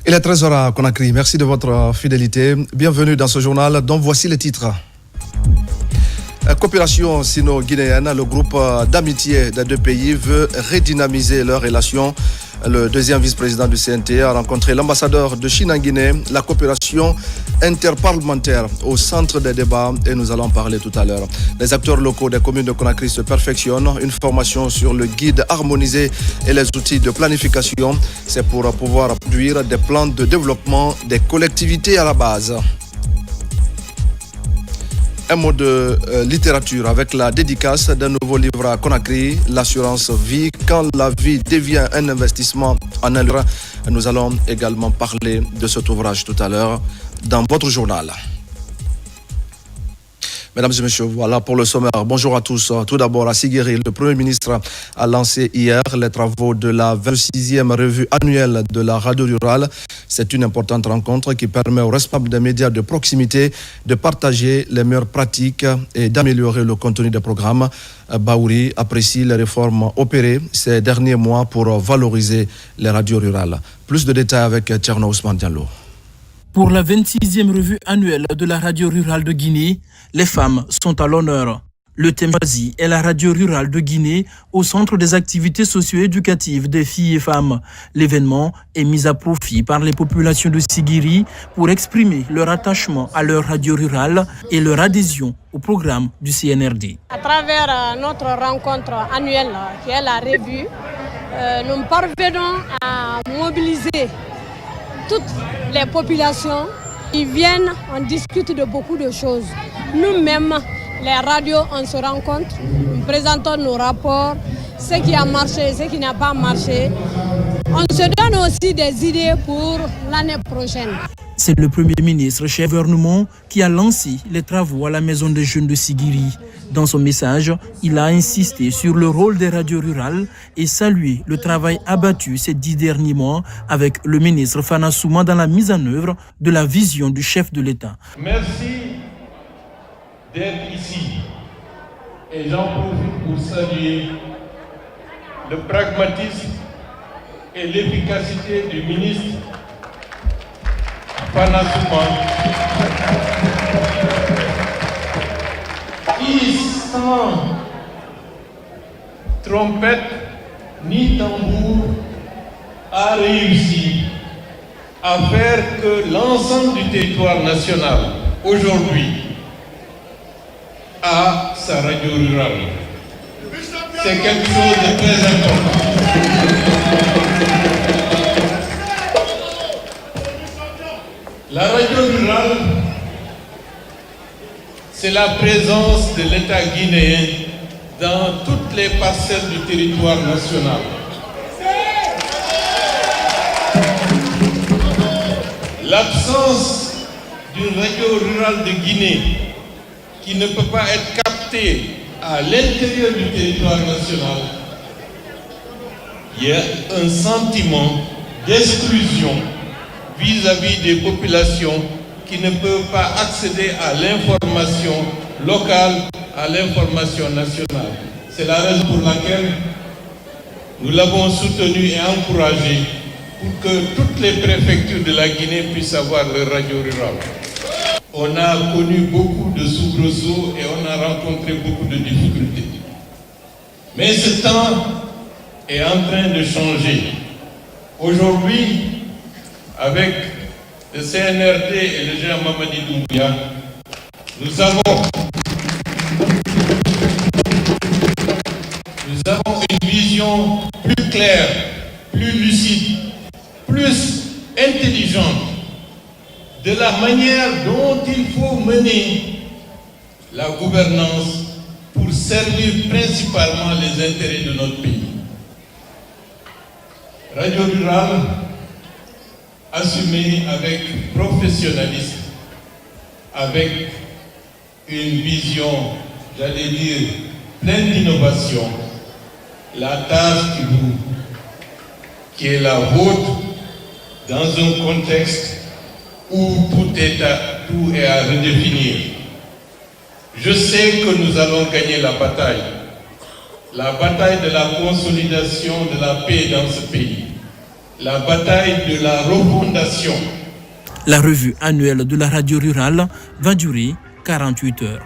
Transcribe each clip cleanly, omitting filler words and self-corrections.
Il est 13h à Conakry. Merci de votre fidélité. Bienvenue dans ce journal dont voici les titres. Coopération sino-guinéenne, le groupe d'amitié des deux pays veut redynamiser leurs relations. Le deuxième vice-président du CNT a rencontré l'ambassadeur de Chine en Guinée. La coopération interparlementaire au centre des débats et nous allons en parler tout à l'heure. Les acteurs locaux des communes de Conakry se perfectionnent. Une formation sur le guide harmonisé et les outils de planification. C'est pour pouvoir produire des plans de développement des collectivités à la base. Un mot de littérature avec la dédicace d'un nouveau livre à Conakry, L'assurance vie, quand la vie devient un investissement en elle. Nous allons également parler de cet ouvrage tout à l'heure dans votre journal. Mesdames et messieurs, voilà pour le sommaire. Bonjour à tous. Tout d'abord, à Siguiri, le Premier ministre a lancé hier les travaux de la 26e revue annuelle de la radio rurale. C'est une importante rencontre qui permet aux responsables des médias de proximité de partager les meilleures pratiques et d'améliorer le contenu des programmes. Baouri apprécie les réformes opérées ces derniers mois pour valoriser les radios rurales. Plus de détails avec Tcherno Ousmane Diallo. Pour la 26e revue annuelle de la radio rurale de Guinée, les femmes sont à l'honneur. Le thème choisi est la radio rurale de Guinée au centre des activités socio-éducatives des filles et femmes. L'événement est mis à profit par les populations de Siguiri pour exprimer leur attachement à leur radio rurale et leur adhésion au programme du CNRD. À travers notre rencontre annuelle qui est la revue, nous parvenons à mobiliser toutes les populations qui viennent, on discute de beaucoup de choses. Nous-mêmes, les radios, on se rencontre, nous présentons nos rapports, ce qui a marché, ce qui n'a pas marché. On se donne aussi des idées pour l'année prochaine. C'est le Premier ministre, chef gouvernement, qui a lancé les travaux à la Maison des Jeunes de Siguiri. Dans son message, il a insisté sur le rôle des radios rurales et salué le travail abattu ces 10 derniers mois avec le ministre Fana Souma dans la mise en œuvre de la vision du chef de l'État. Merci d'être ici et j'en profite pour saluer le pragmatisme et l'efficacité du ministre Fana Souma, qui sans trompette ni tambour a réussi à faire que l'ensemble du territoire national aujourd'hui a sa radio rurale. C'est quelque chose de très important. La radio rurale, c'est la présence de l'État guinéen dans toutes les parcelles du territoire national. L'absence d'une radio rurale de Guinée qui ne peut pas être captée à l'intérieur du territoire national, il y a un sentiment d'exclusion vis-à-vis des populations qui ne peuvent pas accéder à l'information locale, à l'information nationale. C'est la raison pour laquelle nous l'avons soutenu et encouragé pour que toutes les préfectures de la Guinée puissent avoir leur radio rurale. On a connu beaucoup de soubresauts et on a rencontré beaucoup de difficultés. Mais ce temps est en train de changer. Aujourd'hui, avec le CNRD et le général Mamadi Doumbouya, nous avons une vision plus claire, plus lucide, plus intelligente de la manière dont il faut mener la gouvernance pour servir principalement les intérêts de notre pays. Radio rurale assumée avec professionnalisme, avec une vision, j'allais dire, pleine d'innovation, la tâche qui est la vôtre dans un contexte où tout est à redéfinir. Je sais que nous allons gagner la bataille de la consolidation de la paix dans ce pays. la bataille de la refondation. La revue annuelle de la radio rurale va durer 48 heures.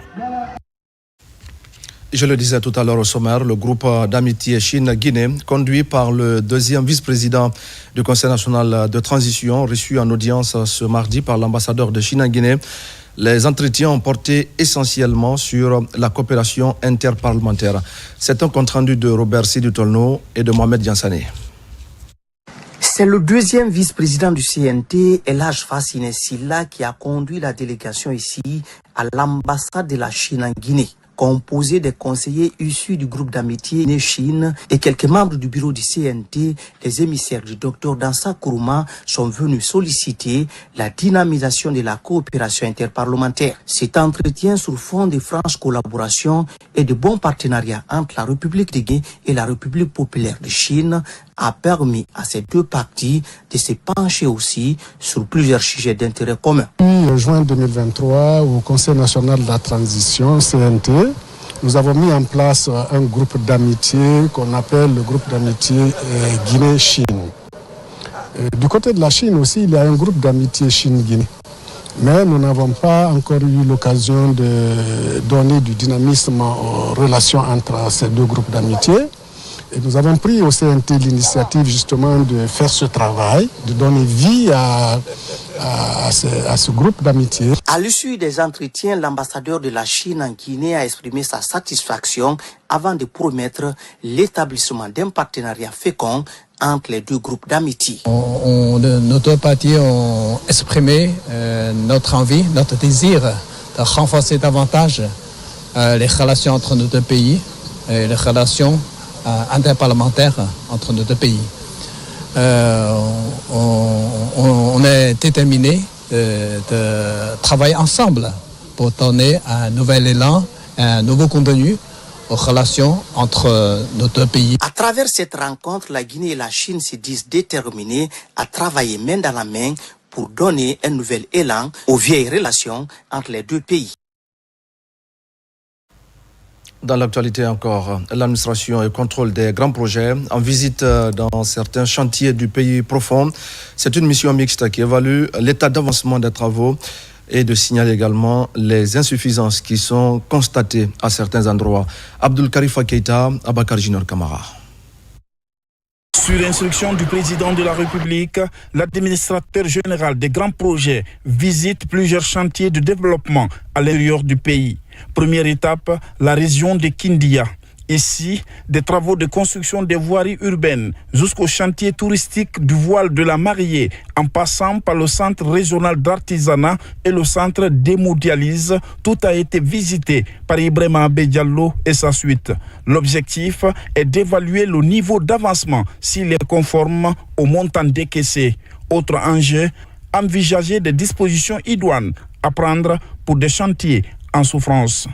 Je le disais tout à l'heure au sommaire, le groupe d'amitié Chine-Guinée, conduit par le deuxième vice-président du Conseil national de transition, reçu en audience ce mardi par l'ambassadeur de Chine en Guinée. Les entretiens ont porté essentiellement sur la coopération interparlementaire. C'est un compte-rendu de Robert Sidi Tolno et de Mohamed Diansane. C'est le deuxième vice-président du CNT, Elhaj Fassine Silla, qui a conduit la délégation ici à l'ambassade de la Chine en Guinée, composé des conseillers issus du groupe d'amitié Né-Chine et quelques membres du bureau du CNT. Les émissaires du docteur Dansa Kourouma sont venus solliciter la dynamisation de la coopération interparlementaire. Cet entretien sur fond de franche collaboration et de bons partenariats entre la République de Guinée et la République populaire de Chine a permis à ces deux parties de se pencher aussi sur plusieurs sujets d'intérêt commun. En juin 2023, au Conseil national de la transition, CNT, nous avons mis en place un groupe d'amitié qu'on appelle le groupe d'amitié Guinée-Chine. Du côté de la Chine aussi, il y a un groupe d'amitié Chine-Guinée. Mais nous n'avons pas encore eu l'occasion de donner du dynamisme aux relations entre ces deux groupes d'amitié. Et nous avons pris au CNT l'initiative justement de faire ce travail, de donner vie à ce groupe d'amitié. À l'issue des entretiens, l'ambassadeur de la Chine en Guinée a exprimé sa satisfaction avant de promettre l'établissement d'un partenariat fécond entre les deux groupes d'amitié. Nos deux parties ont exprimé notre envie, notre désir de renforcer davantage les relations entre nos deux pays et les relations interparlementaires entre nos deux pays. On est déterminé de travailler ensemble pour donner un nouvel élan, un nouveau contenu aux relations entre nos deux pays. À travers cette rencontre, la Guinée et la Chine se disent déterminés à travailler main dans la main pour donner un nouvel élan aux vieilles relations entre les deux pays. Dans l'actualité encore, l'administration et contrôle des grands projets en visite dans certains chantiers du pays profond. C'est une mission mixte qui évalue l'état d'avancement des travaux et de signaler également les insuffisances qui sont constatées à certains endroits. Abdul Karifa Keita, Abakar Junior Kamara. Sur instruction du président de la République, l'administrateur général des grands projets visite plusieurs chantiers de développement à l'intérieur du pays. Première étape, la région de Kindia. Ici, des travaux de construction des voiries urbaines jusqu'au chantier touristique du voile de la mariée, en passant par le centre régional d'artisanat et le centre d'hémodialyse, tout a été visité par Ibrahima Abediallo et sa suite. L'objectif est d'évaluer le niveau d'avancement s'il est conforme au montant décaissé. Autre enjeu, envisager des dispositions idoines à prendre pour des chantiers en souffrance.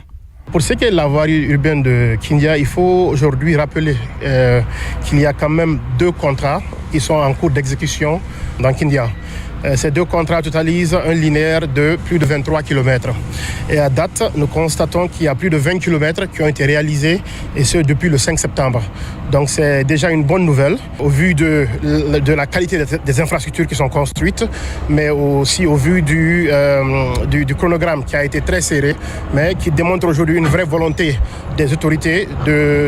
Pour ce qui est de la voirie urbaine de Kindia, il faut aujourd'hui rappeler qu'il y a quand même 2 contrats qui sont en cours d'exécution dans Kindia. Ces 2 contrats totalisent un linéaire de plus de 23 km. Et à date, nous constatons qu'il y a plus de 20 km qui ont été réalisés, et ce depuis le 5 septembre. Donc c'est déjà une bonne nouvelle au vu de la qualité des infrastructures qui sont construites, mais aussi au vu du chronogramme qui a été très serré, mais qui démontre aujourd'hui une vraie volonté des autorités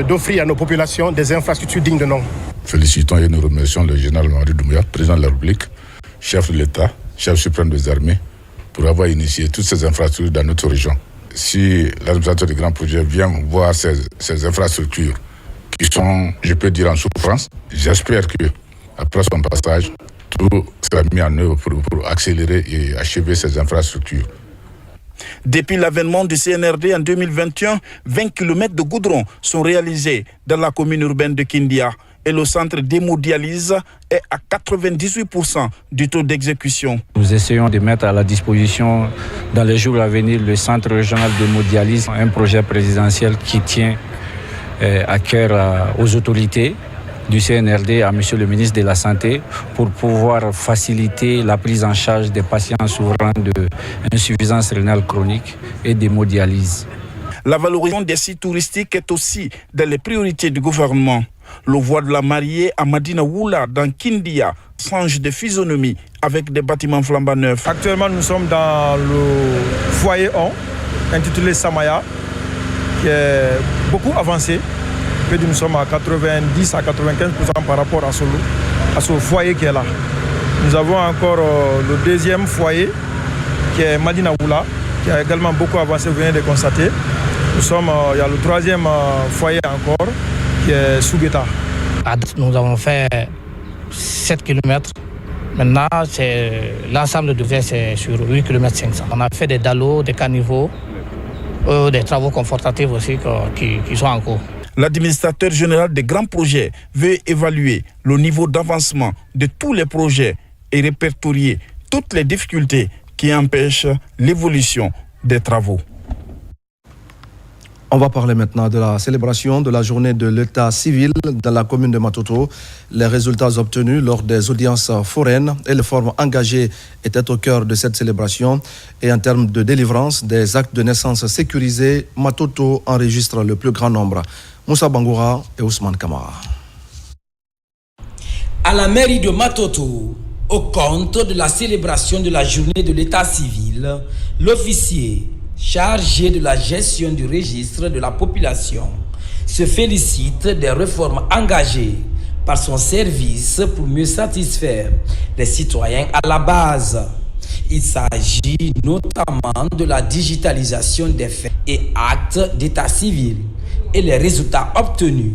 d'offrir à nos populations des infrastructures dignes de nom. Félicitons et nous remercions le général Mamadi Doumbouya, président de la République, chef de l'État, chef suprême des armées, pour avoir initié toutes ces infrastructures dans notre région. Si l'administrateur des grands projets vient voir ces infrastructures qui sont, je peux dire, en souffrance, j'espère qu'après son passage, tout sera mis en œuvre pour accélérer et achever ces infrastructures. Depuis l'avènement du CNRD en 2021, 20 km de goudron sont réalisés dans la commune urbaine de Kindia. Et le centre d'hémodialyse est à 98% du taux d'exécution. Nous essayons de mettre à la disposition dans les jours à venir le centre régional d'hémodialyse, un projet présidentiel qui tient à cœur aux autorités du CNRD, à monsieur le ministre de la Santé, pour pouvoir faciliter la prise en charge des patients souffrant d'insuffisance rénale chronique et d'hémodialyse. La valorisation des sites touristiques est aussi dans les priorités du gouvernement. Le voile de la mariée à Madina Woula dans Kindia changent de physionomie avec des bâtiments flambant neufs. Actuellement, nous sommes dans le foyer 1, intitulé Samaya, qui est beaucoup avancé. Nous sommes à 90 à 95% par rapport à ce foyer qui est là. Nous avons encore le deuxième foyer, qui est Madina Oula, qui a également beaucoup avancé, vous venez de constater. Il y a le troisième foyer encore, qui est Sougeta. Nous avons fait 7 km. Maintenant, l'ensemble de V, c'est sur 8 km 500. On a fait des dallos, des caniveaux, des travaux confortatifs aussi qui sont en cours. L'administrateur général des grands projets veut évaluer le niveau d'avancement de tous les projets et répertorier toutes les difficultés qui empêchent l'évolution des travaux. On va parler maintenant de la célébration de la journée de l'état civil dans la commune de Matoto. Les résultats obtenus lors des audiences foraines et les formes engagées étaient au cœur de cette célébration. Et en termes de délivrance des actes de naissance sécurisés, Matoto enregistre le plus grand nombre. Moussa Bangoura et Ousmane Kamara. À la mairie de Matoto, au compte de la célébration de la journée de l'état civil, l'officier chargé de la gestion du registre de la population se félicite des réformes engagées par son service pour mieux satisfaire les citoyens à la base. Il s'agit notamment de la digitalisation des faits et actes d'état civil et les résultats obtenus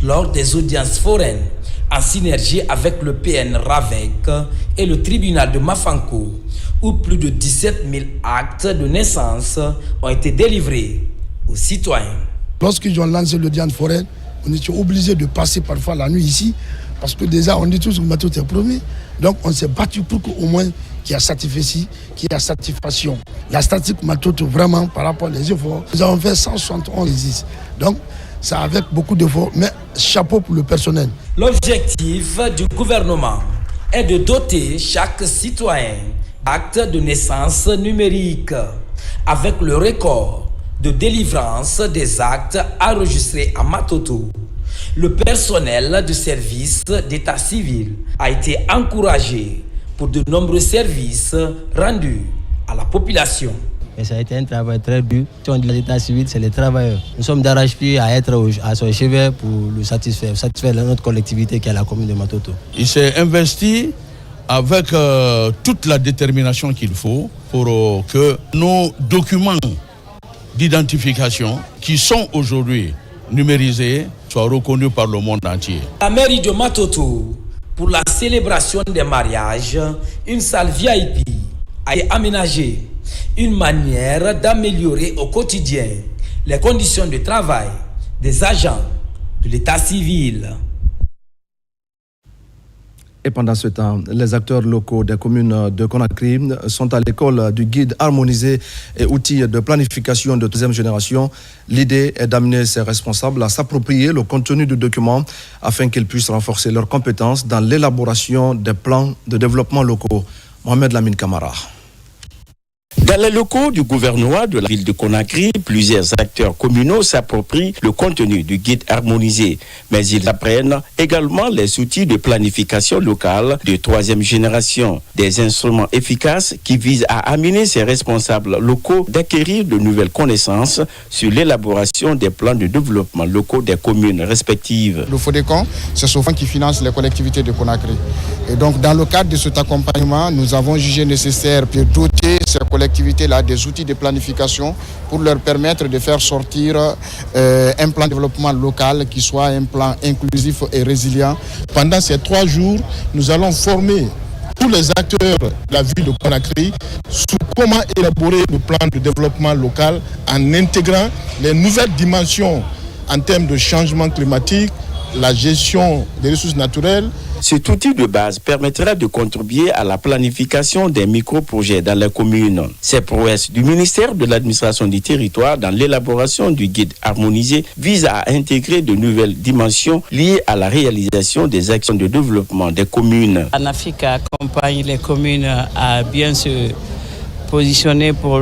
lors des audiences foraines en synergie avec le PN Ravec et le tribunal de Mafanko, où plus de 17 000 actes de naissance ont été délivrés aux citoyens. Lorsqu'ils ont lancé l'audience foraine, on était obligé de passer parfois la nuit ici, parce que déjà on dit tous que Matoto est premier. Donc on s'est battu pour qu'au moins qu'il y ait satisfaction. La statistique Matoto, vraiment, par rapport aux efforts, nous avons fait 171 exercices. Donc, c'est avec beaucoup d'efforts, mais chapeau pour le personnel. L'objectif du gouvernement est de doter chaque citoyen d'acte de naissance numérique, avec le record de délivrance des actes enregistrés à Matoto. Le personnel du service d'état civil a été encouragé pour de nombreux services rendus à la population. Et ça a été un travail très dur. Si on dit l'état civil, c'est les travailleurs. Nous sommes d'arrache-pied à être à son chevet pour le satisfaire notre collectivité qui est la commune de Matoto. Il s'est investi avec toute la détermination qu'il faut pour que nos documents d'identification qui sont aujourd'hui numérisés soient reconnus par le monde entier. La mairie de Matoto, pour la célébration des mariages, une salle VIP a été aménagée, une manière d'améliorer au quotidien les conditions de travail des agents de l'état civil. Et pendant ce temps, les acteurs locaux des communes de Conakry sont à l'école du guide harmonisé et outils de planification de deuxième génération. L'idée est d'amener ces responsables à s'approprier le contenu du document afin qu'ils puissent renforcer leurs compétences dans l'élaboration des plans de développement locaux. Mohamed Lamine Kamara. Dans les locaux du gouvernorat de la ville de Conakry, plusieurs acteurs communaux s'approprient le contenu du guide harmonisé, mais ils apprennent également les outils de planification locale de troisième génération, des instruments efficaces qui visent à amener ces responsables locaux d'acquérir de nouvelles connaissances sur l'élaboration des plans de développement locaux des communes respectives. Le FODECON, c'est souvent qui finance les collectivités de Conakry. Et donc, dans le cadre de cet accompagnement, nous avons jugé nécessaire de doter ces collectivités-là des outils de planification pour leur permettre de faire sortir un plan de développement local qui soit un plan inclusif et résilient. Pendant ces 3 jours, nous allons former tous les acteurs de la ville de Conakry sur comment élaborer le plan de développement local en intégrant les nouvelles dimensions en termes de changement climatique, la gestion des ressources naturelles. Cet outil de base permettra de contribuer à la planification des micro-projets dans les communes. Ces prouesses du ministère de l'administration du territoire dans l'élaboration du guide harmonisé visent à intégrer de nouvelles dimensions liées à la réalisation des actions de développement des communes. ANAFIC accompagne les communes à bien se positionner pour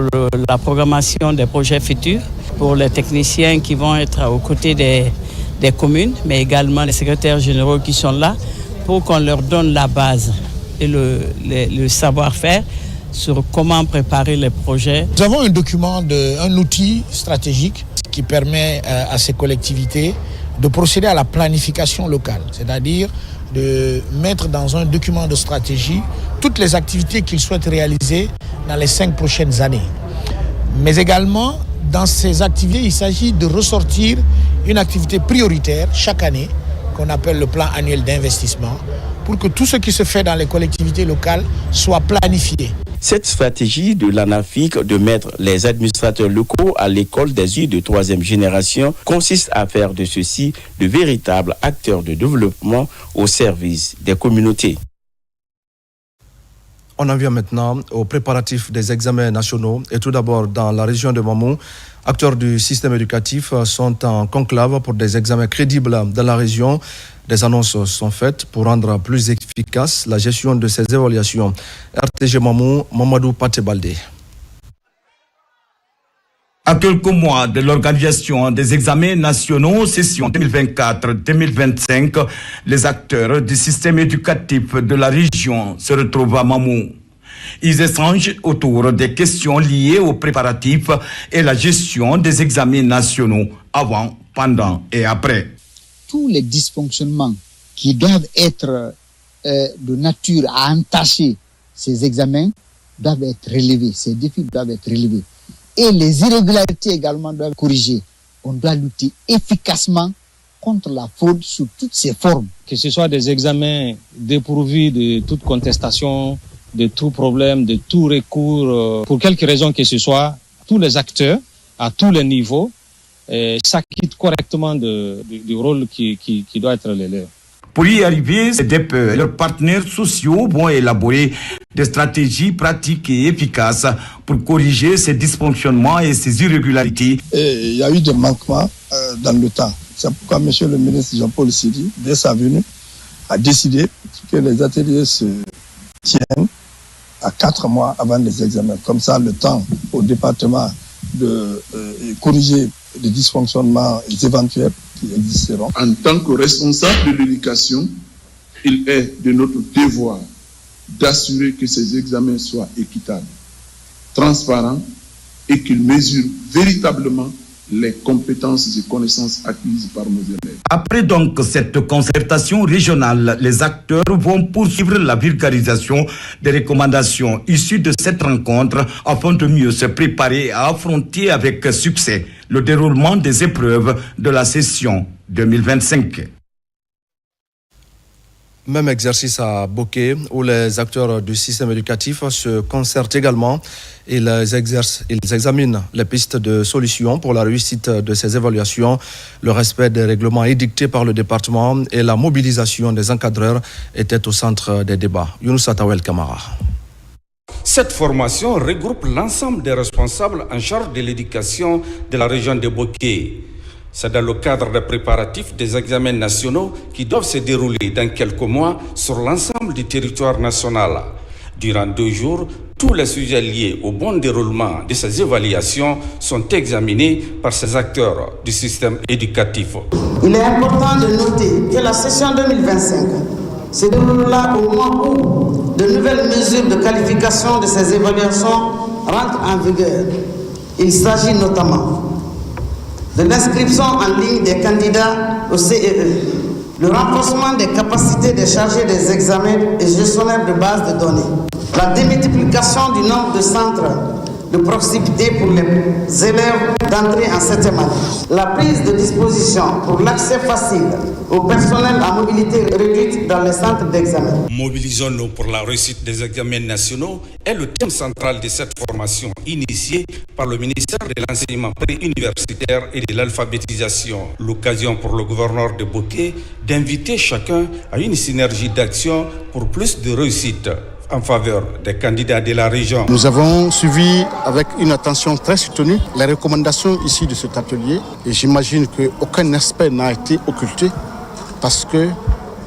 la programmation des projets futurs, pour les techniciens qui vont être aux côtés des communes, mais également les secrétaires généraux qui sont là, pour qu'on leur donne la base et le savoir-faire sur comment préparer les projets. Nous avons un document, un outil stratégique qui permet à ces collectivités de procéder à la planification locale, c'est-à-dire de mettre dans un document de stratégie toutes les activités qu'ils souhaitent réaliser dans les 5 prochaines années. Mais également, dans ces activités, il s'agit de ressortir une activité prioritaire chaque année, qu'on appelle le plan annuel d'investissement, pour que tout ce qui se fait dans les collectivités locales soit planifié. Cette stratégie de l'ANAFIC de mettre les administrateurs locaux à l'école des yeux de 3e génération consiste à faire de ceux-ci de véritables acteurs de développement au service des communautés. On en vient maintenant aux préparatifs des examens nationaux. Et tout d'abord, dans la région de Mamou, acteurs du système éducatif sont en conclave pour des examens crédibles dans la région. Des annonces sont faites pour rendre plus efficace la gestion de ces évaluations. RTG Mamou, Mamadou Patebalde. À quelques mois de l'organisation des examens nationaux, session 2024-2025, les acteurs du système éducatif de la région se retrouvent à Mamou. Ils échangent autour des questions liées aux préparatifs et la gestion des examens nationaux avant, pendant et après. Tous les dysfonctionnements qui doivent être de nature à entacher ces examens doivent être relevés, ces défis doivent être relevés. Et les irrégularités également doivent être corrigées. On doit lutter efficacement contre la fraude sous toutes ses formes. Que ce soit des examens dépourvus de toute contestation, de tout problème, de tout recours, pour quelque raison que ce soit, tous les acteurs, à tous les niveaux, s'acquittent correctement du rôle qui doit être le leur. Pour y arriver, ces DEP et leurs partenaires sociaux vont élaborer des stratégies pratiques et efficaces pour corriger ces dysfonctionnements et ces irrégularités. Et il y a eu des manquements dans le temps. C'est pourquoi M. le ministre Jean-Paul Sidi, dès sa venue, a décidé que les ateliers se tiennent à 4 mois avant les examens. Comme ça, le temps au département de corriger les dysfonctionnements éventuels qui existeront. En tant que responsable de l'éducation, il est de notre devoir d'assurer que ces examens soient équitables, transparents et qu'ils mesurent véritablement les compétences et connaissances acquises par nos élèves. Après donc cette concertation régionale, les acteurs vont poursuivre la vulgarisation des recommandations issues de cette rencontre afin de mieux se préparer à affronter avec succès le déroulement des épreuves de la session 2025. Même exercice à Bokeh, où les acteurs du système éducatif se concertent également. Ils examinent les pistes de solutions pour la réussite de ces évaluations. Le respect des règlements édictés par le département et la mobilisation des encadreurs étaient au centre des débats. Younous Atawel Kamara. Cette formation regroupe l'ensemble des responsables en charge de l'éducation de la région de Bokeh. C'est dans le cadre des préparatifs des examens nationaux qui doivent se dérouler dans quelques mois sur l'ensemble du territoire national. Durant 2 jours, tous les sujets liés au bon déroulement de ces évaluations sont examinés par ces acteurs du système éducatif. Il est important de noter que la session 2025 se déroulera au moment où de nouvelles mesures de qualification de ces évaluations rentrent en vigueur. Il s'agit notamment de l'inscription en ligne des candidats au CEE, le renforcement des capacités des chargés des examens et gestionnaires de bases de données, la démultiplication du nombre de centres de proximité pour les élèves d'entrée en 7e année, la prise de disposition pour l'accès facile au personnel à mobilité réduite dans les centres d'examen. Mobilisons-nous pour la réussite des examens nationaux est le thème central de cette formation initiée par le ministère de l'enseignement préuniversitaire et de l'alphabétisation. L'occasion pour le gouverneur de Bokeh d'inviter chacun à une synergie d'action pour plus de réussite en faveur des candidats de la région. Nous avons suivi avec une attention très soutenue les recommandations ici de cet atelier et j'imagine qu'aucun aspect n'a été occulté parce que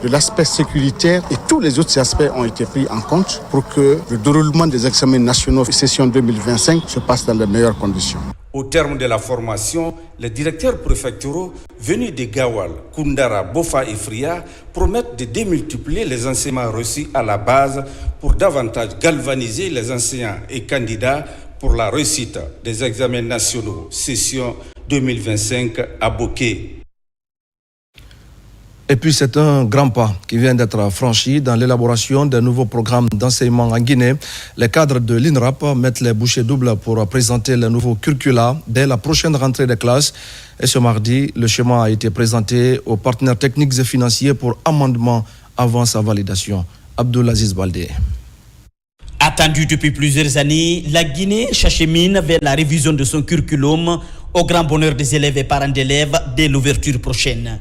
de l'aspect sécuritaire et tous les autres aspects ont été pris en compte pour que le déroulement des examens nationaux session 2025 se passe dans les meilleures conditions. Au terme de la formation, les directeurs préfectoraux venus de Gawal, Koundara, Bofa et Fria promettent de démultiplier les enseignements reçus à la base pour davantage galvaniser les enseignants et candidats pour la réussite des examens nationaux session 2025 à Boké. Et puis c'est un grand pas qui vient d'être franchi dans l'élaboration d'un nouveau programme d'enseignement en Guinée. Les cadres de l'INRAP mettent les bouchées doubles pour présenter le nouveau curricula dès la prochaine rentrée des classes. Et ce mardi, le schéma a été présenté aux partenaires techniques et financiers pour amendement avant sa validation. Abdulaziz Baldé. Attendu depuis plusieurs années, la Guinée s'achemine vers la révision de son curriculum au grand bonheur des élèves et parents d'élèves dès l'ouverture prochaine.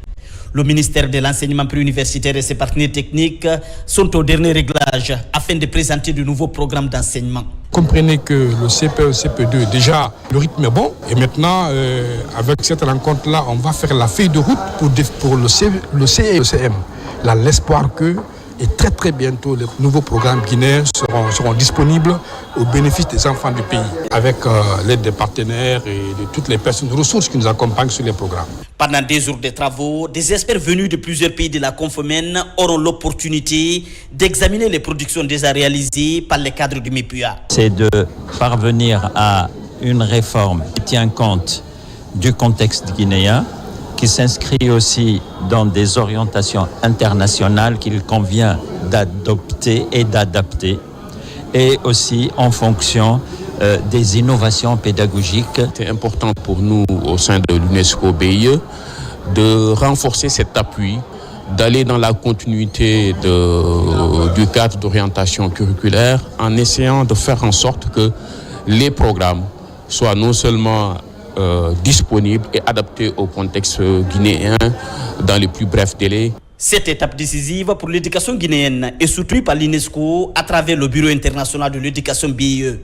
Le ministère de l'enseignement préuniversitaire et ses partenaires techniques sont au dernier réglage afin de présenter de nouveaux programmes d'enseignement. Comprenez que le CPE, CP2, déjà, le rythme est bon. Et maintenant, avec cette rencontre-là, on va faire la feuille de route pour le CE et le CM. Là, l'espoir que, et très très bientôt, les nouveaux programmes guinéens seront disponibles au bénéfice des enfants du pays, avec l'aide des partenaires et de toutes les personnes ressources qui nous accompagnent sur les programmes. Pendant des jours de travaux, des experts venus de plusieurs pays de la Confomen auront l'opportunité d'examiner les productions déjà réalisées par les cadres du MEPUA. C'est de parvenir à une réforme qui tient compte du contexte guinéen, qui s'inscrit aussi dans des orientations internationales qu'il convient d'adopter et d'adapter, et aussi en fonction des innovations pédagogiques. C'est important pour nous au sein de l'UNESCO BIE de renforcer cet appui, d'aller dans la continuité du cadre d'orientation curriculaire en essayant de faire en sorte que les programmes soient non seulement disponibles et adaptés au contexte guinéen dans les plus brefs délais. Cette étape décisive pour l'éducation guinéenne est soutenue par l'UNESCO à travers le Bureau international de l'éducation BIE.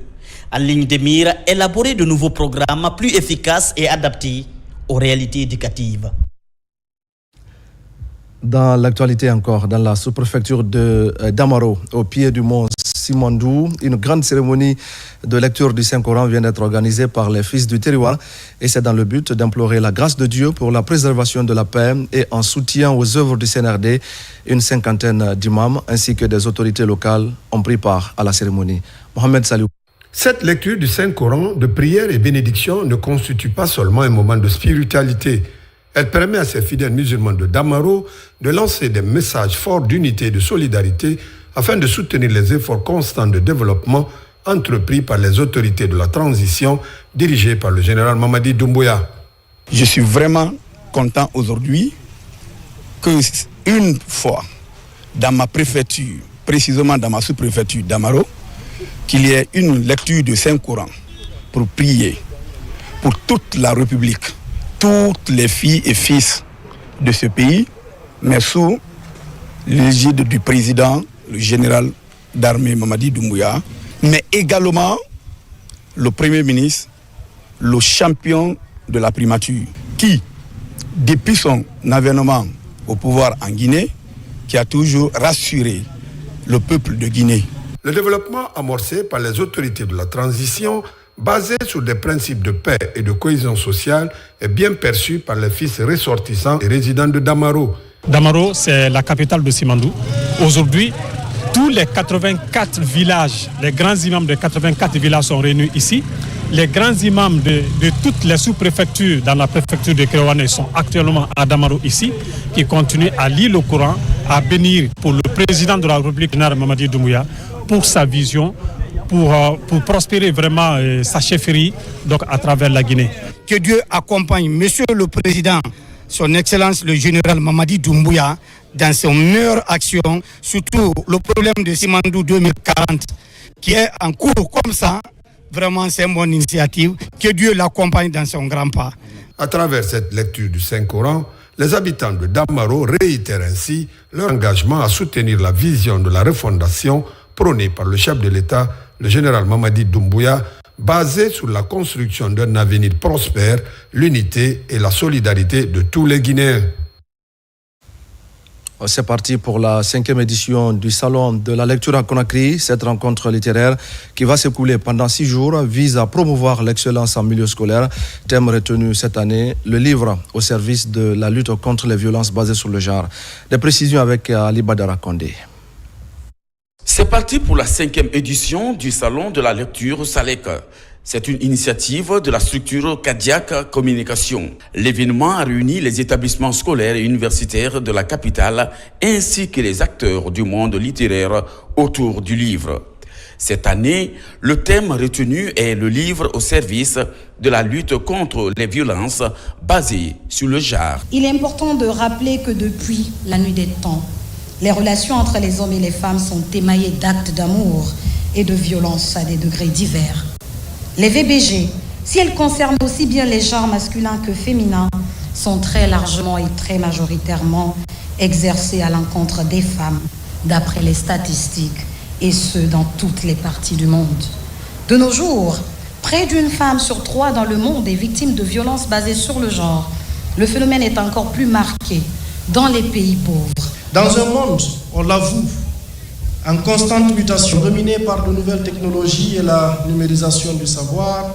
En ligne de mire, élaborer de nouveaux programmes plus efficaces et adaptés aux réalités éducatives. Dans l'actualité encore, dans la sous-préfecture de Damaro, au pied du mont Simandou, une grande cérémonie de lecture du Saint-Coran vient d'être organisée par les fils du terroir et c'est dans le but d'implorer la grâce de Dieu pour la préservation de la paix et en soutien aux œuvres du CNRD. Une cinquantaine d'imams ainsi que des autorités locales ont pris part à la cérémonie. Mohamed Salou. Cette lecture du Saint-Coran de prière et bénédiction ne constitue pas seulement un moment de spiritualité. Elle permet à ces fidèles musulmans de Damaro de lancer des messages forts d'unité et de solidarité afin de soutenir les efforts constants de développement entrepris par les autorités de la transition dirigées par le général Mamadi Doumbouya. Je suis vraiment content aujourd'hui que une fois dans ma préfecture, précisément dans ma sous-préfecture d'Amaro, qu'il y ait une lecture du Saint-Coran pour prier pour toute la République, toutes les filles et fils de ce pays, mais sous l'égide du président, le général d'armée Mamadi Doumbouya, mais également le Premier ministre, le champion de la primature, qui, depuis son avènement au pouvoir en Guinée, qui a toujours rassuré le peuple de Guinée. Le développement amorcé par les autorités de la transition, basé sur des principes de paix et de cohésion sociale, est bien perçu par les fils ressortissants et résidents de Damaro. Damaro, c'est la capitale de Simandou. Aujourd'hui, tous les 84 villages, les grands imams de 84 villages sont réunis ici. Les grands imams de toutes les sous-préfectures dans la préfecture de Kérouané sont actuellement à Damaro ici, qui continuent à lire le Coran, à bénir pour le président de la République, général Mamadi Doumbouya, pour sa vision, pour prospérer vraiment sa chefferie donc à travers la Guinée. Que Dieu accompagne Monsieur le Président, Son Excellence le Général Mamadi Doumbouya, dans ses meilleures actions, surtout le problème de Simandou 2040, qui est en cours comme ça. Vraiment, c'est une bonne initiative. Que Dieu l'accompagne dans son grand pas. À travers cette lecture du Saint-Coran, les habitants de Damaro réitèrent ainsi leur engagement à soutenir la vision de la refondation prônée par le chef de l'État, le général Mamadi Doumbouya, basée sur la construction d'un avenir prospère, l'unité et la solidarité de tous les Guinéens. C'est parti pour la 5e édition du Salon de la lecture à Conakry. Cette rencontre littéraire qui va s'écouler pendant 6 jours vise à promouvoir l'excellence en milieu scolaire. Thème retenu cette année, le livre au service de la lutte contre les violences basées sur le genre. Des précisions avec Ali Badara Kondé. C'est parti pour la 5e édition du Salon de la lecture Salek. C'est une initiative de la structure Kadiak Communication. L'événement a réuni les établissements scolaires et universitaires de la capitale ainsi que les acteurs du monde littéraire autour du livre. Cette année, le thème retenu est le livre au service de la lutte contre les violences basées sur le genre. Il est important de rappeler que depuis la nuit des temps, les relations entre les hommes et les femmes sont émaillées d'actes d'amour et de violence à des degrés divers. Les VBG, si elles concernent aussi bien les genres masculins que féminins, sont très largement et très majoritairement exercées à l'encontre des femmes, d'après les statistiques, et ce, dans toutes les parties du monde. De nos jours, près d'une femme sur 3 dans le monde est victime de violences basées sur le genre. Le phénomène est encore plus marqué dans les pays pauvres. Dans un monde, on l'avoue, en constante mutation, dominé par de nouvelles technologies et la numérisation du savoir,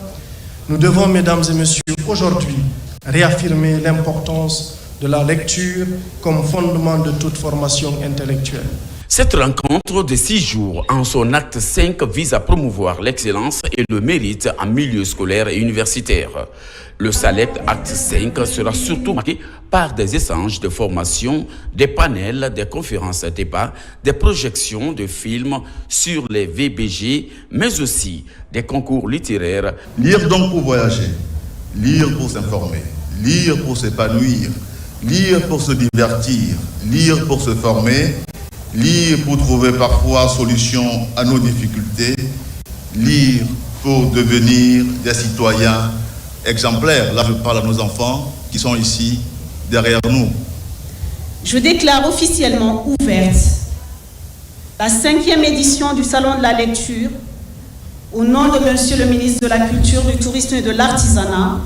nous devons, mesdames et messieurs, aujourd'hui réaffirmer l'importance de la lecture comme fondement de toute formation intellectuelle. Cette rencontre de 6 jours en son acte 5 vise à promouvoir l'excellence et le mérite en milieu scolaire et universitaire. Le Salek acte 5 sera surtout marqué par des échanges de formation, des panels, des conférences débats, des projections de films sur les VBG, mais aussi des concours littéraires. Lire donc pour voyager, lire pour s'informer, lire pour s'épanouir, lire pour se divertir, lire pour se former, lire pour trouver parfois solution à nos difficultés, lire pour devenir des citoyens exemplaires. Là, je parle à nos enfants qui sont ici derrière nous. Je déclare officiellement ouverte la 5e édition du Salon de la lecture au nom de Monsieur le ministre de la Culture, du Tourisme et de l'Artisanat.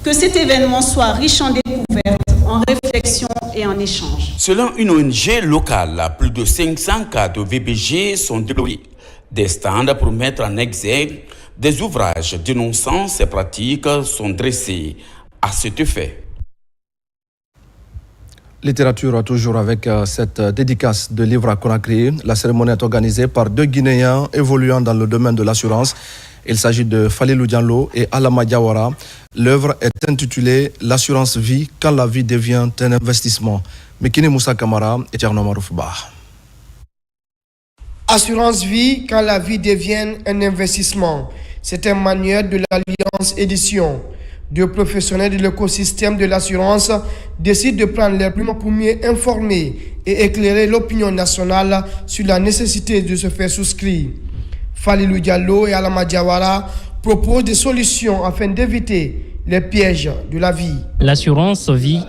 Que cet événement soit riche en découvertes, en réflexion et en échange. Selon une ONG locale, plus de 500 cas de VBG sont déployés. Des stands pour mettre en exergue des ouvrages dénonçant ces pratiques sont dressés à cet effet. Littérature toujours avec cette dédicace de livre à Conakry. La cérémonie est organisée par 2 Guinéens évoluant dans le domaine de l'assurance. Il s'agit de Falilou Diallo et Alama Diawara. L'œuvre est intitulée « L'assurance vie quand la vie devient un investissement ». Mekine Moussa Kamara et Tierno Marouf Bah. Assurance vie quand la vie devient un investissement. C'est un manuel de l'Alliance Édition. 2 professionnels de l'écosystème de l'assurance décident de prendre les plumes pour mieux informer et éclairer l'opinion nationale sur la nécessité de se faire souscrire. Falilou Diallo et Alama Diawara proposent des solutions afin d'éviter les pièges de la vie. L'assurance vie,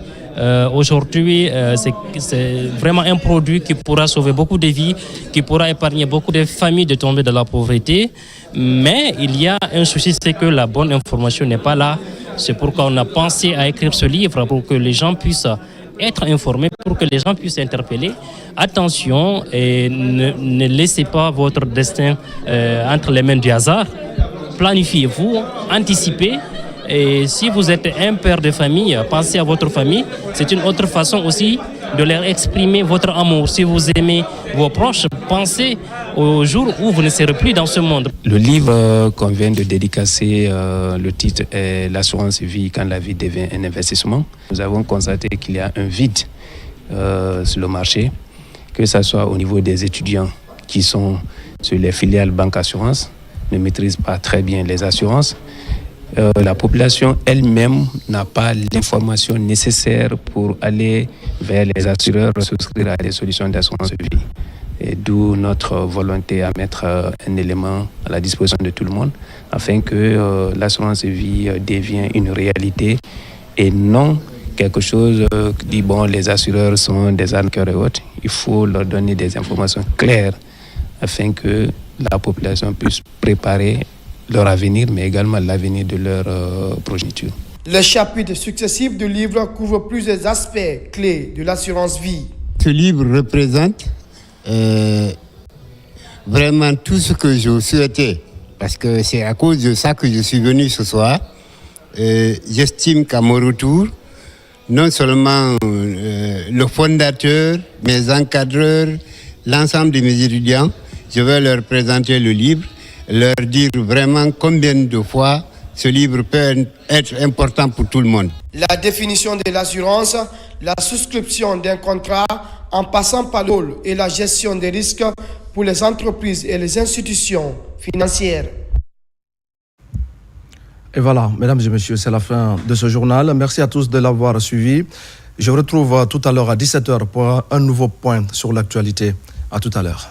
aujourd'hui, c'est vraiment un produit qui pourra sauver beaucoup de vies, qui pourra épargner beaucoup de familles de tomber dans la pauvreté. Mais il y a un souci, c'est que la bonne information n'est pas là. C'est pourquoi on a pensé à écrire ce livre pour que les gens puissent être informés, pour que les gens puissent interpeller. Attention et ne laissez pas votre destin entre les mains du hasard. Planifiez-vous, anticipez. Et si vous êtes un père de famille, pensez à votre famille. C'est une autre façon aussi de leur exprimer votre amour. Si vous aimez vos proches, pensez au jour où vous ne serez plus dans ce monde. Le livre qu'on vient de dédicacer, le titre est « L'assurance vie quand la vie devient un investissement ». Nous avons constaté qu'il y a un vide sur le marché, que ce soit au niveau des étudiants qui sont sur les filiales banque assurance, ne maîtrisent pas très bien les assurances. La population elle-même n'a pas l'information nécessaire pour aller vers les assureurs, souscrire à des solutions d'assurance vie. Et d'où notre volonté à mettre un élément à la disposition de tout le monde afin que l'assurance vie devienne une réalité et non quelque chose qui dit bon, les assureurs sont des arnaqueurs et autres. Il faut leur donner des informations claires afin que la population puisse préparer leur avenir, mais également l'avenir de leur progéniture. Les chapitres successifs du livre couvrent plusieurs aspects clés de l'assurance vie. Ce livre représente vraiment tout ce que je souhaitais, parce que c'est à cause de ça que je suis venu ce soir. J'estime qu'à mon retour, non seulement le fondateur, mes encadreurs, l'ensemble de mes étudiants, je vais leur présenter le livre, leur dire vraiment combien de fois ce livre peut être important pour tout le monde. La définition de l'assurance, la souscription d'un contrat en passant par le rôle et la gestion des risques pour les entreprises et les institutions financières. Et voilà, mesdames et messieurs, c'est la fin de ce journal. Merci à tous de l'avoir suivi. Je vous retrouve tout à l'heure à 17h pour un nouveau point sur l'actualité. À tout à l'heure.